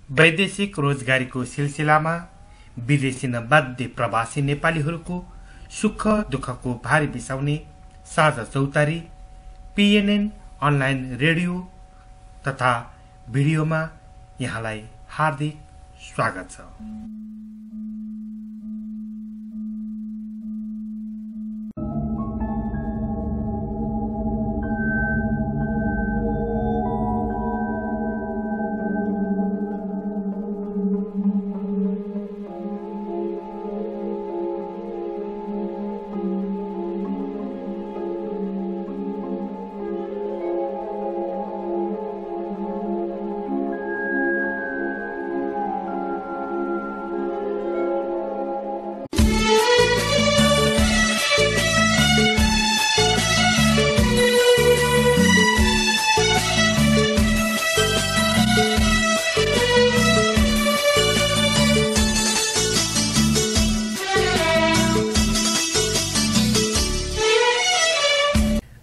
वैदेशिक रोजगारीको सिलसिलामा विदेशी बाध्य प्रवासी नेपालीहरूको सुख दुःखको भारी बिसाउने साझा चौतारी पीएनएन अनलाइन रेडियो तथा भिडियोमा यहाँलाई हार्दिक स्वागत छ।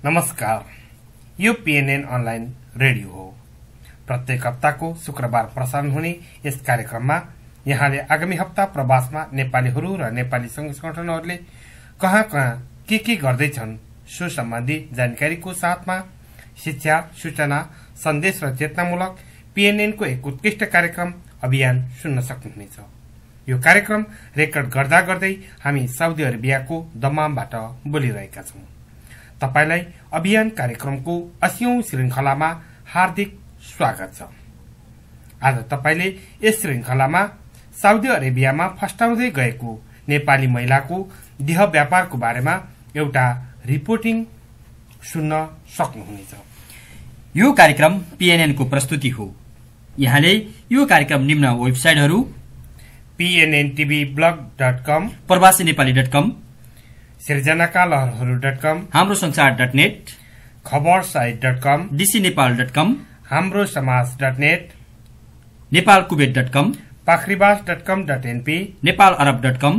नमस्कार, यो पीएनएन अनलाइन रेडियो हो। प्रत्येक हप्ताको शुक्रबार प्रसारण हुने यस कार्यक्रममा यहाँले आगामी हप्ता प्रवासमा नेपालीहरू र नेपाली संघ संगठनहरूले कहाँ के गर्दैछन् सो सम्बन्धी जानकारीको साथमा शिक्षा, सूचना, सन्देश र चेतनामूलक पीएनएनको एक उत्कृष्ट कार्यक्रम अभियान सुन्न सक्नुहुनेछ। यो कार्यक्रम रेकर्ड गर्दा गर्दै हामी साउदी अरेबियाको दमामबाट बोलिरहेका छौं। तपाईलाई अभियान कार्यक्रमको 80औं श्रृंखलामा हार्दिक स्वागत छ। आज तपाईले यस श्रृंखलामा साउदी अरेबियामा फस्टाउँदै गएको नेपाली महिलाको देह व्यापारको बारेमा एउटा रिपोर्टिङ सुन्न सक्नुहुनेछ। यो कार्यक्रम पीएनएनको प्रस्तुति हो। यहाँले यो कार्यक्रम निम्न वेबसाइटहरू pnntvblog.com, प्रवासीनेपाली.com, सिर्जनाका लहरहरू.com, हाम्रो संसार.net, खबरसाइट.com, dcnepal.com, हाम्रो समाज.net, नेपालकुवेत.com, पाखरीबास.com.np, नेपालअरब.com,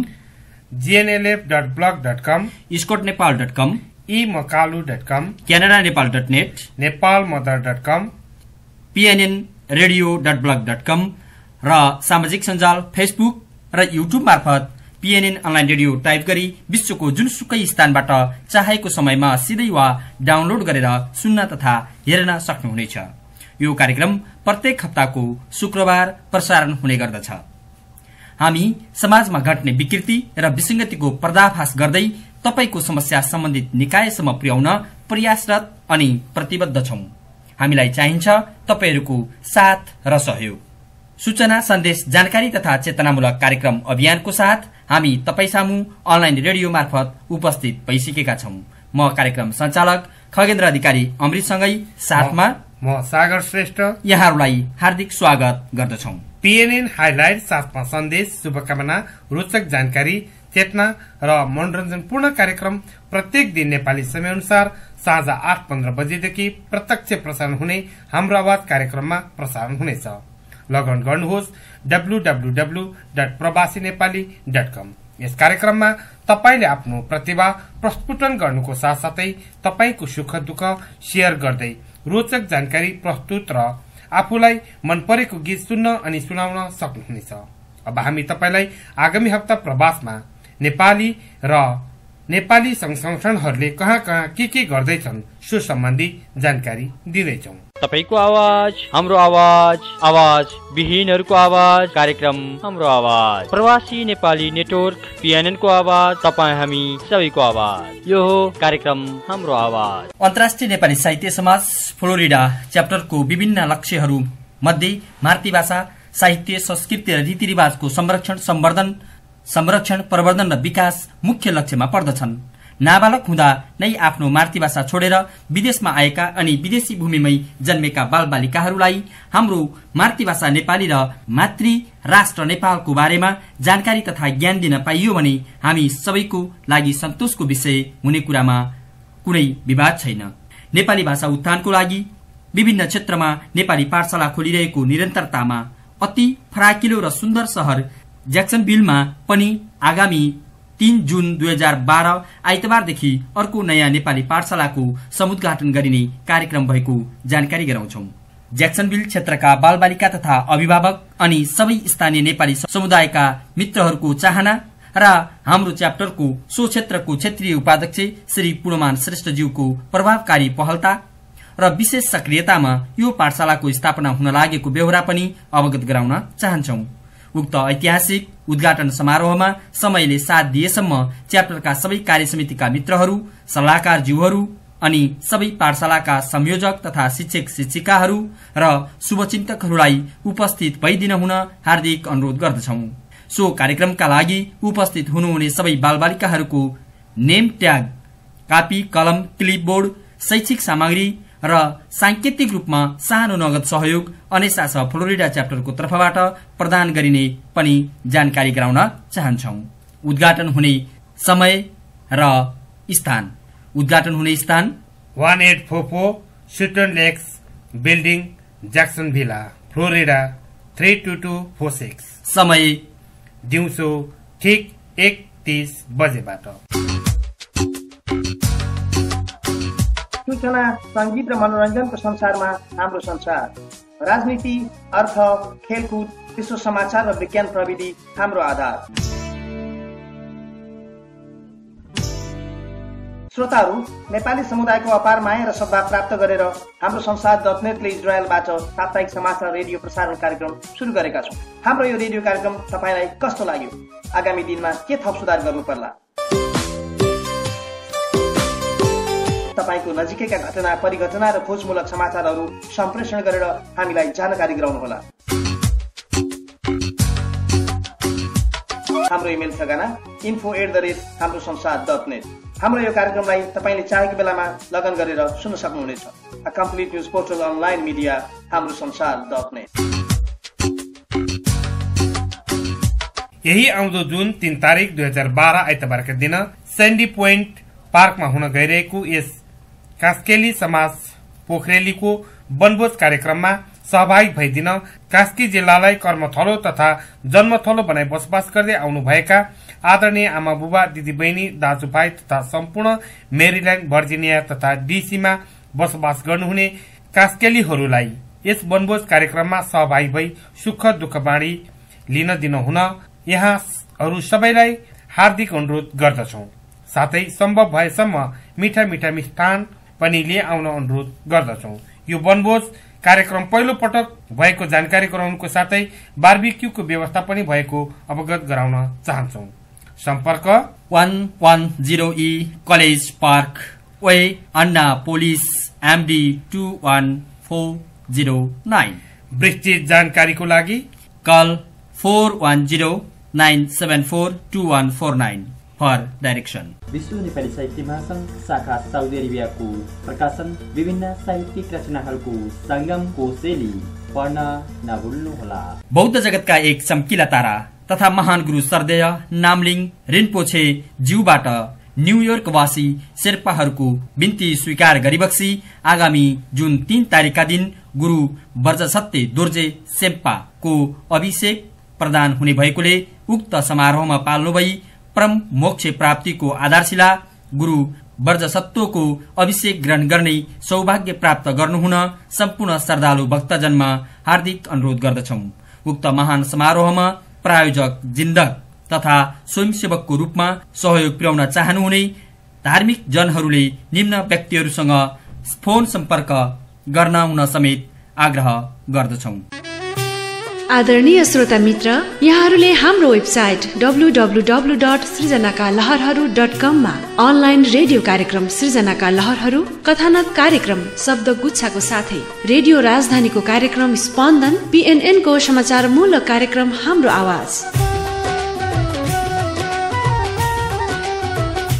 gnlf.blog.com, स्कोटनेपाल.com, emakalu.com, क्यानाडानेपाल.net, नेपालमदर.com, pnnradio.blog.com र सामाजिक सञ्जाल फेसबुक र युट्युब मार्फत पीएनएन अनलाइन रेडियो टाइप गरी विश्वको जुनसुकै स्थानबाट चाहेको समयमा सिधै वा डाउनलोड गरेर सुन्न तथा हेर्न सक्नुहुनेछ। यो कार्यक्रम प्रत्येक हप्ताको शुक्रबार प्रसारण हुने गर्दछ। हामी समाजमा घट्ने विकृति र विसंगतिको पर्दाफाश गर्दै तपाईको समस्या सम्बन्धित निकायसम्म पुर्याउन प्रयासरत अनि प्रतिबद्ध छौं। हामीलाई चाहिन्छ तपाईहरूको साथ र सहयोग। सूचना, सन्देश, जानकारी तथा चेतनामूलक कार्यक्रम अभियानको साथ हामी तपाई सामु अनलाइन रेडियो मार्फत उपस्थित भइसकेका छौं। म कार्यक्रम सञ्चालक खगेन्द्र अधिकारी अमृतसँगै साथमा म सागर श्रेष्ठ यहाँहरूलाई हार्दिक स्वागत गर्दछौं। पीएनएन हाइलाइट साथमा सन्देश, शुभकामना, रोचक जानकारी, चेतना र मनोरञ्जनपूर्ण कार्यक्रम प्रत्येक दिन नेपाली समय अनुसार साँझ 8:15 बजेदेखि प्रत्यक्ष प्रसारण हुने हाम्रो आवाज कार्यक्रममा प्रसारण हुनेछ। लगअन गर्नुहोस् www.प्रवासीनेपाली.com। यस कार्यक्रममा तपाईले आफ्नो प्रतिभा प्रस्फुटन गर्नुको साथसाथै तपाईको सुख दुःख शेयर गर्दै रोचक जानकारी प्रस्तुत र आफूलाई मन परेको गीत सुन्न अनि सुनाउन सक्नुहुनेछ। अब हामी तपाईलाई आगामी हप्ता प्रवासमा नेपाली र नेपाली संघ संगठनहरूले कहाँ के गर्दैछन् सो सम्बन्धी जानकारी दिँदैछौं। तपाईको आवाज, हाम्रो आवाज, आवाज विहीनहरूको आवाज, कार्यक्रम हाम्रो आवाज, प्रवासी नेपाली नेटवर्क पीएनएन को आवाज, तपाई हामी सबैको आवाज। यो हो कार्यक्रम हाम्रो आवाज। अन्तर्राष्ट्रिय नेपाली साहित्य समाज फ्लोरिडा च्याप्टरको विभिन्न लक्ष्यहरू मध्ये मातृभाषा, साहित्य, संस्कृति र रीतिरिवाजको संरक्षण, प्रवर्धन र विकास मुख्य लक्ष्यमा पर्दछन्। नाबालक हुँदा नै आफ्नो मातृभाषा छोडेर विदेशमा आएका अनि विदेशी भूमिमै जन्मेका बालबालिकाहरूलाई हाम्रो मातृभाषा नेपाली र मातृ राष्ट्र नेपालको बारेमा जानकारी तथा ज्ञान दिन पाइयो भने हामी सबैको लागि सन्तोषको विषय हुने कुरामा कुनै विवाद छैन। नेपाली भाषा उत्थानको लागि विभिन्न क्षेत्रमा नेपाली पाठशाला खोलिरहेको निरन्तरतामा अति फराकिलो र सुन्दर शहर ज्याक्सनभिलमा पनि आगामी 3 जुन 2012 आइतबारदेखि अर्को नयाँ नेपाली पाठशालाको समुद्घाटन गरिने कार्यक्रम भएको जानकारी गराउँछौं। ज्याक्सनभिल क्षेत्रका बालबालिका तथा अभिभावक अनि सबै स्थानीय नेपाली समुदायका मित्रहरूको चाहना र हाम्रो च्याप्टरको सो क्षेत्रको क्षेत्रीय उपाध्यक्ष श्री पूर्णमान श्रेष्ठज्यूको प्रभावकारी पहलता र विशेष सक्रियतामा यो पाठशालाको स्थापना हुन लागेको बेहोरा पनि अवगत गराउन चाहन्छौं। उक्त ऐतिहासिक उद्घाटन समारोहमा समयले साथ दिएसम्म च्याप्टरका सबै कार्यसमितिका मित्रहरू, सल्लाहकारज्यूहरू अनि सबै पाठशालाका संयोजक तथा शिक्षक शिक्षिकाहरू र शुभचिन्तकहरूलाई उपस्थित भइदिन हुन हार्दिक अनुरोध गर्दछौं। सो कार्यक्रमका लागि उपस्थित हुनुहुने सबै बालबालिकाहरूको नेम ट्याग, कापी, कलम, क्लिपबोर्ड, शैक्षिक सामग्री र सांकेतिक रूपमा सानो नगद सहयोग अनेसा फ्लोरिडा च्याप्टरको तर्फबाट प्रदान गरिने पनि जानकारी गराउन चाहन्छौं। उद्घाटन हुने समय र स्थान। उद्घाटन हुने स्थान 1844 सुटन लेक्स बिल्डिङ, ज्याक्सनभिल, फ्लोरिडा 32246। समय दिउँसो ठिक 1:30 बजेबाट। सूचना, संगीत र मनोरञ्जनको संसारमा हाम्रो संसार। राजनीति, अर्थ, खेलकुद, विश्व समाचार र विज्ञान प्रविधि हाम्रो आधार। श्रोताहरू, नेपाली समुदायको अपार माया र सद्भाव प्राप्त गरेर हाम्रो संसार.नेटले इजरायलबाट साप्ताहिक समाचार रेडियो प्रसारण कार्यक्रम सुरु गरेका छौं। हाम्रो यो रेडियो कार्यक्रम तपाईलाई कस्तो लाग्यो? आगामी दिनमा के थप सुधार गर्नु पर्ला? तपाईको नजिकैका घटना, परिघटना र खोजमूलक समाचारहरू सम्प्रेषण गरेर हामीलाई जानकारी गराउनुहोला। हाम्रो इमेल ठेगाना info@hamrosansaar.net। हाम्रो यो कार्यक्रमलाई तपाईले चाहेको बेलामा लगन गरेर सुन्न सक्नुहुनेछ। A complete news portal online media hamrosansaar.net। यही आउँदो जुन 3 तारिक 2012 आइतबारका दिन सैन्डी पोइन्ट पार्कमा हुन गइरहेको यस कास्केली समाज पोखरेलीको वनभोज कार्यक्रममा सहभागी भइदिन कास्की जिल्लालाई कर्मथलो तथा जन्मथलो बनाई बसोबास गर्दै आउनुभएका आदरणीय आमा बुबा, दिदी बहिनी, दाजुभाइ तथा सम्पूर्ण मेरील्याण्ड, भर्जिनिया तथा डीसीमा बसोबास गर्नुहुने कास्केलीहरूलाई यस वनभोज कार्यक्रममा सहभागी भई सुख दुःख बाँडी लिन दिनुहुन यहाँहरू सबैलाई हार्दिक अनुरोध गर्दछौं। साथै सम्भव भएसम्म मिठा मिठा मिष्ठान पनि लिएर आउन अनुरोध गर्दछौं। यो वनभोज कार्यक्रम पहिलो पटक भएको जानकारी गराउनुको साथै बार्बिक्यूको व्यवस्था पनि भएको अवगत गराउन चाहन्छौं। सम्पर्क 110E college park way, Anna polish, MD 21409। विस्तृत जानकारीको लागि कल 410-974-2149 फर डाइरेक्सन। विश्व नेपाली साहित्य महासंघ शाखा साउदी अरेबियाको प्रकाशन विभिन्न साहित्यिक रचनाहरूको संगम कोसेली पढ्न नभुल्नुहोला। बौद्ध जगतका एक चम्किला तारा तथा महान गुरु सरदेय नामलिङ रिन्पोछे ज्यूबाट न्यूयोर्कवासी शेर्पाहरूको बिन्ती स्वीकार गरिबक्सी आगामी जुन 3 तारिकका दिन गुरु वर्जसत्ते दोर्जे शेर्पाको अभिषेक प्रदान हुने भएकोले उक्त समारोहमा पाल्नु भई परम मोक्ष प्राप्तिको आधारशिला गुरु वर्जसत्वको अभिषेक ग्रहण गर्ने सौभाग्य प्राप्त गर्नुहुन सम्पूर्ण श्रद्धालु भक्तजनमा हार्दिक अनुरोध गर्दछौं। उक्त महान समारोहमा प्रायोजक जिन्दक तथा स्वयंसेवकको रूपमा सहयोग पुर्याउन चाहनुहुने धार्मिक जनहरूले निम्न व्यक्तिहरूसँग फोन सम्पर्क गर्न हुन समेत आग्रह गर्दछौं। आदरणीय श्रोता मित्र, यहाँहरूले हाम्रो वेबसाइट www.सृजनाकालहरहरू.com मा अनलाइन रेडियो कार्यक्रम सृजनाका लहरहरू, कथानक कार्यक्रम शब्द गुच्छाको साथै रेडियो राजधानीको कार्यक्रम स्पन्दन, PNN को समाचार मूलक कार्यक्रम हाम्रो आवाज,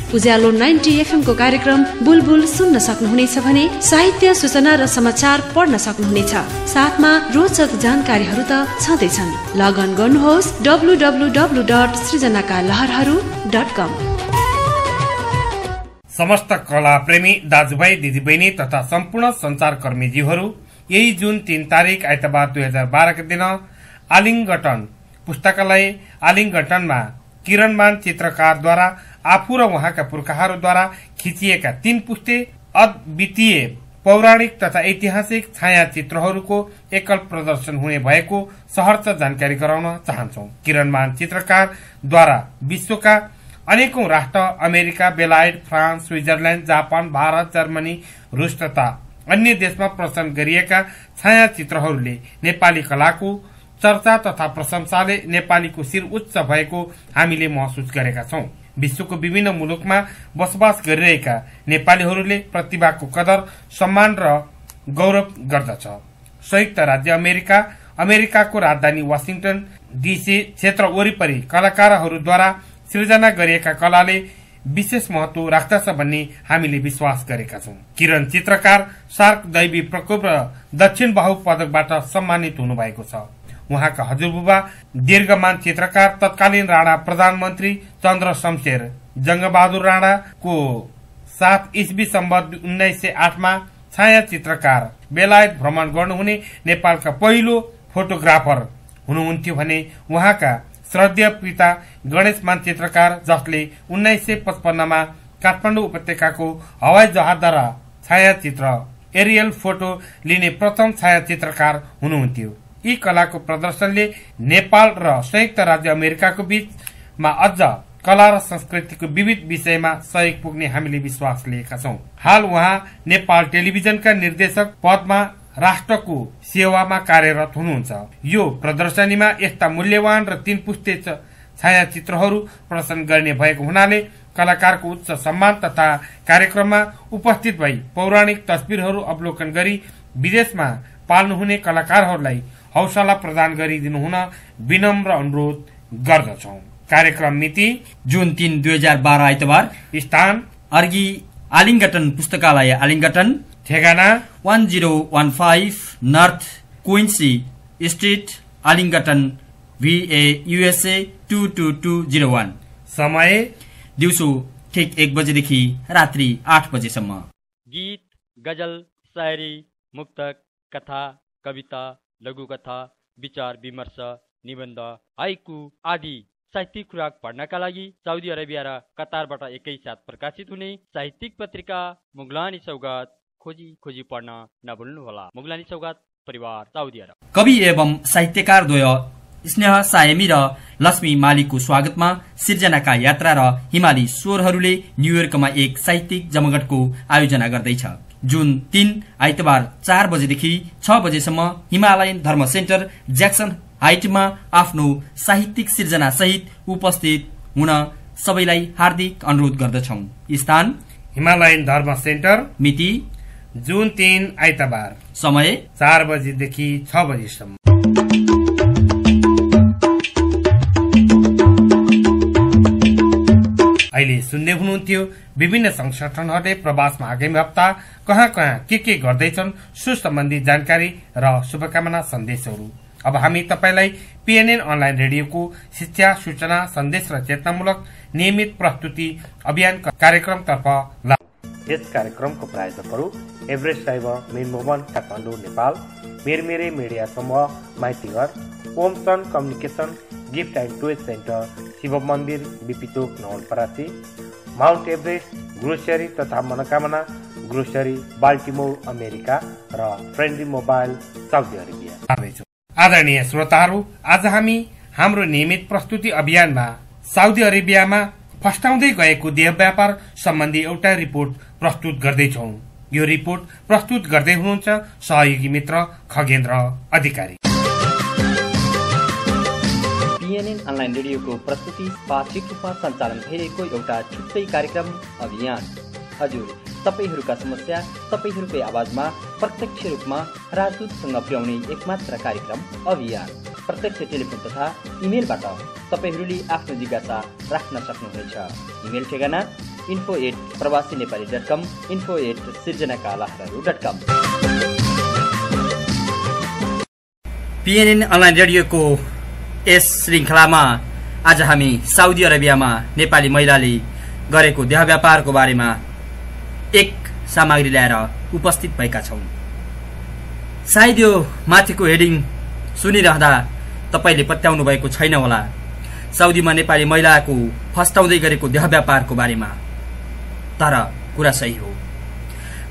उज्यालो 90 FM को कार्यक्रम बुलबुल सुन्न सक्नुहुनेछ भने साहित्य, सूचना र समाचार पढ्न सक्नुहुनेछ। साथमा रोचक जानकारीहरू त छँदैछन्। लगन गर्नुहोस् www.सृजनाकालहरहरू.com। समस्त कला प्रेमी दाजुभाइ, दिदीबहिनी तथा सम्पूर्ण संचारकर्मीज्यूहरू, यही जुन 3 तारिक आइतबार 2012 का दिन आलिङगटन पुस्तकालय आलिङगटनमा किरणमान चित्रकारद्वारा आफू र उहाँका पुर्खाहरूद्वारा खिचिएका 3 पुस्ते अद्वितीय पौराणिक तथा ऐतिहासिक छायाचित्रहरूको एकल प्रदर्शन हुने भएको सहर्ष जानकारी गराउन चाहन्छौ। किरणमान चित्रकारद्वारा विश्वका अनेकौं राष्ट्र अमेरिका, बेलायत, France, Switzerland, Japan, Bharat, Germany, रूस तथा अन्य देशमा प्रदर्शन गरिएका छायाचित्रहरूले नेपाली कलाको चर्चा तथा प्रशंसाले नेपालीको शिर उच्च भएको हामीले महसुस गरेका छौं। विश्वको विभिन्न मुलुकमा बसोबास गरिरहेका नेपालीहरूले प्रतिभाको कदर, सम्मान र गौरव गर्दछ। संयुक्त राज्य अमेरिका, अमेरिकाको राजधानी वाशिंटन डीसी क्षेत्र वरिपरि कलाकारहरूद्वारा सृजना गरिएका कलाले विशेष महत्व राख्दछ भन्ने हामीले विश्वास गरेका छौं। किरण चित्रकार सार्क दैवी प्रकोप र दक्षिण बाहु पदकबाट सम्मानित हुनुभएको छ। उहाँका हजुरबुबा दीर्घमान चित्रकार तत्कालीन राणा प्रधानमन्त्री चन्द्र शमशेर जंगबहादुर राणाको साथ ईस्वी सम्वत 1908 मा छाया चित्रकार बेलायत भ्रमण गर्नुहुने नेपालका पहिलो फोटोग्राफर हुनुहुन्थ्यो भने उहाँका श्रद्धेय पिता गणेशमान चित्रकार, जसले 1955 मा काठमाडौँ उपत्यकाको हवाई जहाजद्वारा छायाचित्र एरियल फोटो लिने प्रथम छायाचित्रकार हुनुहुन्थ्यो। यी कलाको प्रदर्शनले नेपाल र संयुक्त राज्य अमेरिकाको बीचमा अझ कला र संस्कृतिको विविध विषयमा सहयोग पुग्ने हामीले विश्वास लिएका छौं। हाल उहाँ नेपाल टेलिभिजनका निर्देशक पदमा राष्ट्रको सेवामा कार्यरत हुनुहुन्छ। यो प्रदर्शनीमा यस्ता मूल्यवान र 3 पुस्ते छायाचित्रहरू प्रदर्शन गर्ने भएको हुनाले कलाकारको उच्च सम्मान तथा कार्यक्रममा उपस्थित भई पौराणिक तस्बिरहरू अवलोकन गरी विदेशमा पाल्नुहुने कलाकारहरूलाई हौसला प्रदान गरिदिनु हुन विनम्र अनुरोध गर्दछौं। कार्यक्रम मिति जुन 3, 2012 आइतबार। स्थान अर्गी आलिङ्गटन पुस्तकालय आलिङ्गटन। ठेगाना 1015 north Quincy street Arlington VA USA 22201। समय दिउँसो ठिक 1 बजेदेखि रात्रि 8 बजेसम्म। गीत, गजल, शायरी, मुक्तक, कथा, कविता, लघुकथा, विचार विमर्श, निबन्ध, हाइकु आदि साहित्यिक खुराक पढ्नका लागि साउदी अरेबिया र कतारबाट एकैसाथ प्रकाशित हुने साहित्यिक पत्रिका मुगलानी सौगात खोजी पढ्न नभुल्नुहोला। मुगलानी सौगात परिवार साउदी अरब। कवि एवं साहित्यकार द्वय स्नेह सायमी र लक्ष्मी मालीको स्वागतमा सिर्जनाका यात्रा र हिमाली स्वरहरूले न्युयोर्कमा एक साहित्यिक जमघटको आयोजना गर्दैछ। जुन 3 आइतबार 4 बजेदेखि 6 बजेसम्म हिमालयन धर्म सेन्टर ज्याक्सन हाइटमा आफ्नो साहित्यिक सिर्जना सहित उपस्थित हुन सबैलाई हार्दिक अनुरोध गर्दछौं। स्थान हिमालयन धर्म सेन्टर। मिति जुन 3 आइतबार। समय 4 बजेदेखि 6 बजेसम्म। अहिले सुन्दै हुनुहुन्थ्यो विभिन्न संघ संगठनहरूले प्रवासमा आगामी हप्ता कहाँ के गर्दैछन् सो सम्बन्धी जानकारी र शुभकामना सन्देशहरू। अब हामी तपाईलाई पीएनएन अनलाइन रेडियोको शिक्षा, सूचना, सन्देश र चेतनामूलक नियमित प्रस्तुति अभियान कार्यक्रमतर्फ यस कार्यक्रमको प्रायोजकहरू Everest cyber main Mohan Kathmandu Nepal, मेरमेरे मिडिया समूह माइतीघर, ओमसन communication, gift and toy centre, Shiva मन्दिर बिपिचोक नवलपरासी, माउन्ट एभरेस्ट ग्रोसरी तथा मनोकामना ग्रोसरी बाल्टिमोर अमेरिका र फ्रेन्डली मोबाइल साउदी अरेबिया। आदरणीय श्रोताहरू, आज हामी हाम्रो नियमित प्रस्तुति अभियानमा साउदी अरेबियामा फस्टाउँदै गएको देह व्यापार सम्बन्धी एउटा रिपोर्ट प्रस्तुत गर्दैछौं। यो रिपोर्ट प्रस्तुत गर्दै हुनुहुन्छ सहयोगी मित्र खगेन्द्र अधिकारी। पीएनएन अनलाइन रेडियोको प्रस्तुति पाक्षिक रूपमा सञ्चालन भइरहेको एउटा छुट्टै कार्यक्रम अभियान। हजुर, तपाईहरूका समस्या तपाईहरूकै आवाजमा प्रत्यक्ष रूपमा राजदूतसँग पुर्याउने एकमात्र कार्यक्रम अभियान। प्रत्यक्ष टेलिफोन तथा इमेलबाट तपाईहरूले आफ्नो जिज्ञासा राख्न सक्नुहुनेछ। इमेल ठेगाना info@प्रवासीनेपाली.com, info@सिर्जनाकालहरहरू.com। पीएनएन अनलाइन रेडियोको यस श्रृङ्खलामा आज हामी साउदी अरेबियामा नेपाली महिलाले गरेको देह व्यापारको बारेमा एक सामग्री ल्याएर उपस्थित भएका छौं। सायद यो माथिको हेडिङ सुनिरहँदा तपाईले पत्याउनु भएको छैन होला। साउदीमा नेपाली महिलाको फस्टाउँदै गरेको देह व्यापारको बारेमा, तर कुरा सही हो।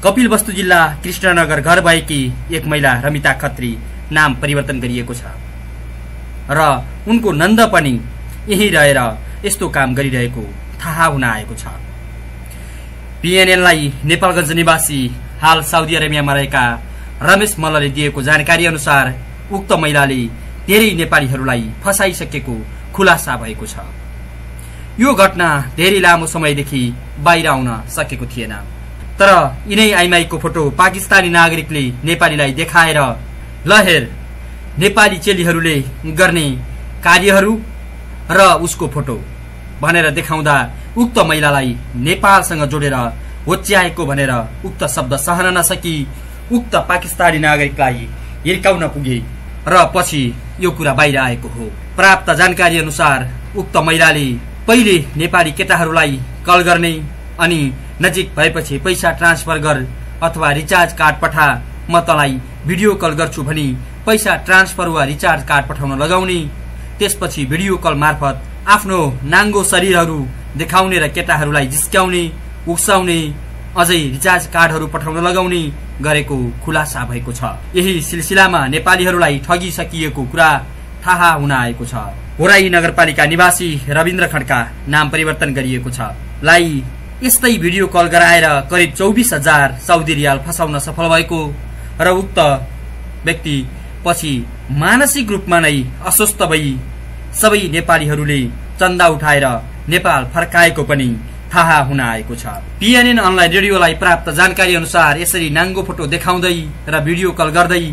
कपिलवस्तु जिल्ला कृष्णनगर घर भएकी एक महिला रमिता खत्री नाम परिवर्तन गरिएको छ र उनको नन्द पनि यही रहेर यस्तो काम गरिरहेको थाहा हुन आएको छ। पीएनएनलाई नेपालगञ्ज निवासी हाल साउदी अरेबियामा रहेका रमेश मल्लले दिएको जानकारी अनुसार उक्त महिलाले धेरै नेपालीहरूलाई फसाइसकेको खुलासा भएको छ। यो घटना धेरै लामो समयदेखि बाहिर आउन सकेको थिएन, तर यिनै आइमाईको फोटो पाकिस्तानी नागरिकले नेपालीलाई देखाएर लहेर नेपाली चेलीहरूले गर्ने कार्यहरू र उसको फोटो भनेर देखाउँदा उक्त महिलालाई नेपालसँग जोडेर होच्याएको भनेर उक्त शब्द सहन नसकी उक्त पाकिस्तानी नागरिकलाई हिर्काउन पुगे र पछि यो कुरा बाहिर आएको हो। प्राप्त जानकारी अनुसार उक्त महिलाले पहिले नेपाली केटाहरूलाई कल गर्ने अनि नजिक भएपछि पैसा ट्रान्सफर गर अथवा रिचार्ज कार्ड पठा, म तँलाई भिडियो कल गर्छु भनी पैसा ट्रान्सफर वा रिचार्ज कार्ड पठाउन लगाउने, त्यसपछि भिडियो कल मार्फत आफ्नो नाङ्गो शरीरहरू देखाउने र केटाहरूलाई जिस्क्याउने, उक्साउने, अझै रिचार्ज कार्डहरू पठाउन लगाउने गरेको खुलासा भएको छ। यही सिलसिलामा नेपालीहरूलाई ठगिसकिएको कुरा थाहा हुन आएको छ। होराई नगरपालिका निवासी रविन्द्र खड्का नाम परिवर्तन गरिएको छ लाई यस्तै भिडियो कल गराएर करिब 24,000 साउदी रियाल फसाउन सफल भएको र उक्त व्यक्ति पछि मानसिक रूपमा नै अस्वस्थ भई सबै नेपालीहरूले चन्दा उठाएर नेपाल फर्काएको पनि थाहा हुन आएको छ। पीएनएन अनलाइन रेडियोलाई प्राप्त जानकारी अनुसार यसरी नाङ्गो फोटो देखाउँदै र भिडियो कल गर्दै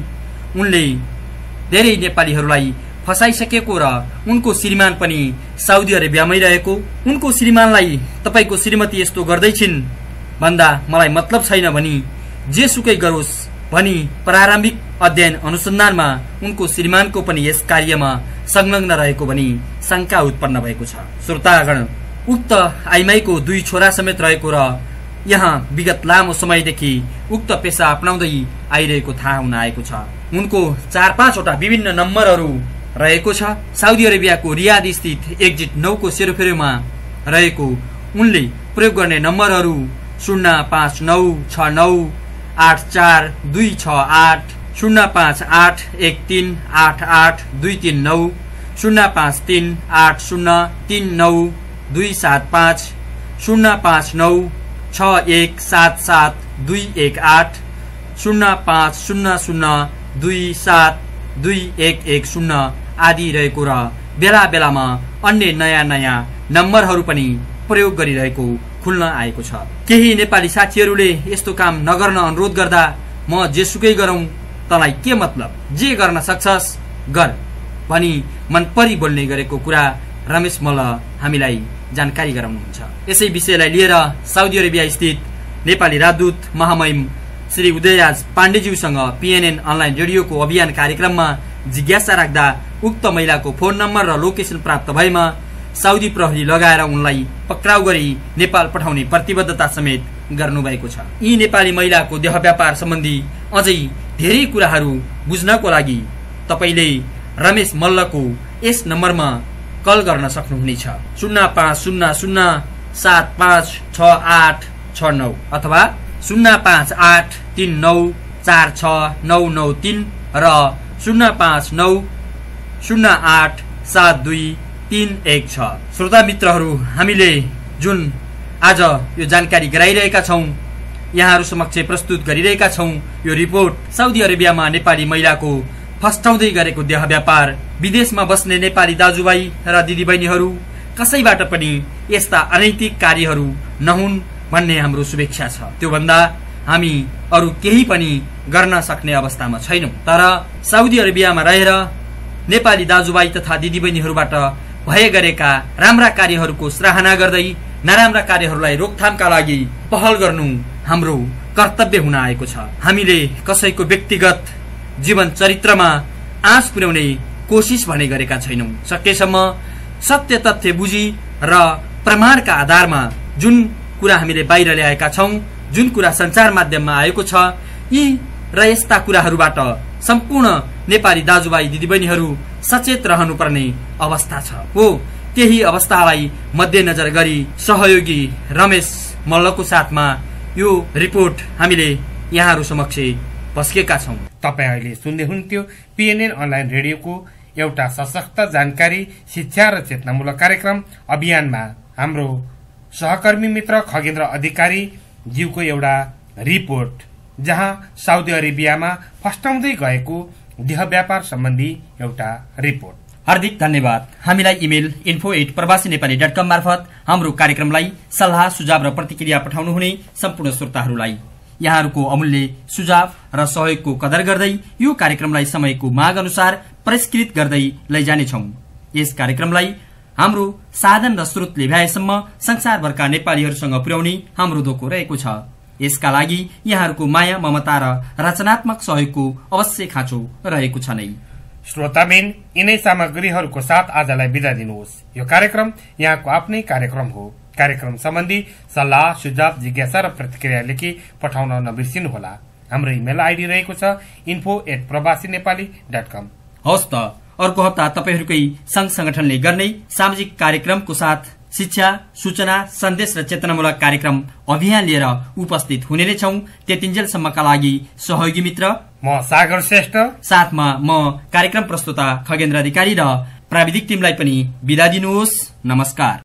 उनले धेरै नेपालीहरूलाई फसाइसकेको र उनको श्रीमान पनि साउदी अरेबियामै रहेको, उनको श्रीमानलाई तपाईको श्रीमती यस्तो गर्दैछिन् भन्दा मलाई मतलब छैन भनी जेसुकै गरोस् भनी प्रारम्भिक अध्ययन अनुसन्धानमा उनको श्रीमानको पनि यस कार्यमा संलग्न रहेको भनी शंका उत्पन्न भएको छ। श्रोतागण, उक्त आइमाईको 2 छोरा समेत रहेको र यहाँ विगत लामो समयदेखि उक्त पेशा अपनाउँदै आइरहेको थाहा हुन आएको छ। उनको 4-5 वटा विभिन्न नम्बरहरू रहेको छ। साउदी अरेबियाको रियाद स्थित एक्जिट 9 को सेरोफेरोमा रहेको उनले प्रयोग गर्ने नम्बरहरू 05896984268 05813882339 05380392275 05961772218 05002721110 आदि रहेको र बेला बेलामा अन्य नयाँ नम्बरहरू पनि प्रयोग गरिरहेको खुल्न आएको छ। केही नेपाली साथीहरूले यस्तो काम नगर्न अनुरोध गर्दा म जेसुकै गरौं तँलाई के मतलब, जे गर्न सक्छस् गर भनी मनपरी बोल्ने गरेको कुरा रमेश मल्ल हामीलाई जानकारी गराउनुहुन्छ। यसै विषयलाई लिएर साउदी अरेबिया स्थित नेपाली राजदूत महामहिम श्री उदयराज पाण्डेज्यूसँग पीएनएन अनलाइन रेडियोको अभियान कार्यक्रममा जिज्ञासा राख्दा उक्त महिलाको फोन नम्बर र लोकेसन प्राप्त भएमा साउदी प्रहरी लगाएर उनलाई पक्राउ गरी नेपाल पठाउने प्रतिबद्धता समेत गर्नुभएको छ। यी नेपाली महिलाको देह व्यापार सम्बन्धी अझै धेरै कुराहरू बुझ्नको लागि तपाईले रमेश मल्लको यस नम्बरमा कल गर्न सक्नुहुनेछ 0500756869 अथवा 0583946993 र 0590872316। श्रोता मित्रहरू, हामीले जुन आज यो जानकारी गराइरहेका छौं, यहाँहरू समक्ष प्रस्तुत गरिरहेका छौं, यो रिपोर्ट साउदी अरेबियामा नेपाली महिलाको फस्टाउँदै गरेको देह व्यापार, विदेशमा बस्ने नेपाली दाजुभाइ र दिदीबहिनीहरू कसैबाट पनि यस्ता अनैतिक कार्यहरू नहुन् भन्ने हाम्रो शुभेच्छा छ। त्यो भन्दा हामी अरु केही पनि गर्न सक्ने अवस्थामा छैनौं, तर साउदी अरेबियामा रहेर नेपाली दाजुभाइ तथा दिदीबहिनीहरूबाट भए गरेका राम्रा कार्यहरूको सराहना गर्दै नराम्रा कार्यहरूलाई रोकथामका लागि पहल गर्नु हाम्रो कर्तव्य हुन आएको छ। हामीले कसैको व्यक्तिगत जीवन चरित्रमा आँच पुर्याउने कोशिश भने गरेका छैनौं। सकेसम्म सत्य तथ्य बुझी र प्रमाणका आधारमा जुन कुरा हामीले बाहिर ल्याएका छौं, जुन कुरा संचार माध्यममा आएको छ, यी र यस्ता कुराहरूबाट सम्पूर्ण नेपाली दाजुभाइ दिदीबहिनीहरू सचेत रहनुपर्ने अवस्था छ। हो, त्यही अवस्थालाई मध्यनजर गरी सहयोगी रमेश मल्लको साथमा यो रिपोर्ट हामीले यहाँहरू समक्ष पस्केका छौं। तपाईँ अहिले सुन्दै हुन्थ्यो पीएनएन अनलाइन रेडियोको एउटा सशक्त जानकारी, शिक्षा र चेतनामूलक कार्यक्रम अभियानमा हाम्रो सहकर्मी मित्र खगेन्द्र अधिकारी ज्यूको एउटा रिपोर्ट, जहाँ साउदी अरेबियामा फस्टाउँदै गएको देह व्यापार सम्बन्धी एउटा रिपोर्ट। हार्दिक धन्यवाद। हामीलाई इमेल info@prabasinepaly.com मार्फत हाम्रो कार्यक्रमलाई सल्लाह, सुझाव र प्रतिक्रिया पठाउनुहुने सम्पूर्ण श्रोताहरूलाई यहाँहरूको अमूल्य सुझाव र सहयोगको कदर गर्दै यो कार्यक्रमलाई समयको माग अनुसार परिष्कृत गर्दै लैजानेछौं। यस कार्यक्रमलाई हाम्रो साधन र स्रोतले भ्याएसम्म संसारभरका नेपालीहरूसँग पुर्याउने हाम्रो धोको रहेको छ। यसका लागि यहाँहरूको माया, ममता र रचनात्मक सहयोगको अवश्य खाँचो रहेको छ नै। श्रोताबिन, यिनै सामग्रीहरूको साथ आजलाई बिदा दिनुहोस्। यो कार्यक्रम यहाँको आफ्नै कार्यक्रम हो। कार्यक्रम सम्बन्धी सल्लाह, सुझाव, जिज्ञासा र प्रतिक्रिया लेखी पठाउन नबिर्सिनुहोला। हाम्रो इमेल आइडी रहेको छ info@prabasinepaly.com। हवस् त, अर्को हप्ता तपाईहरूकै संघ संगठनले गर्ने सामाजिक कार्यक्रमको साथ शिक्षा, सूचना, सन्देश र चेतनामूलक कार्यक्रम अभियान लिएर उपस्थित हुने नै छौं। त्यतिन्जेलसम्मका लागि सहयोगी मित्र म सागर श्रेष्ठ, साथमा म कार्यक्रम प्रस्तुता खगेन्द्र अधिकारी र प्राविधिक टिमलाई पनि बिदा दिनुहोस्। नमस्कार।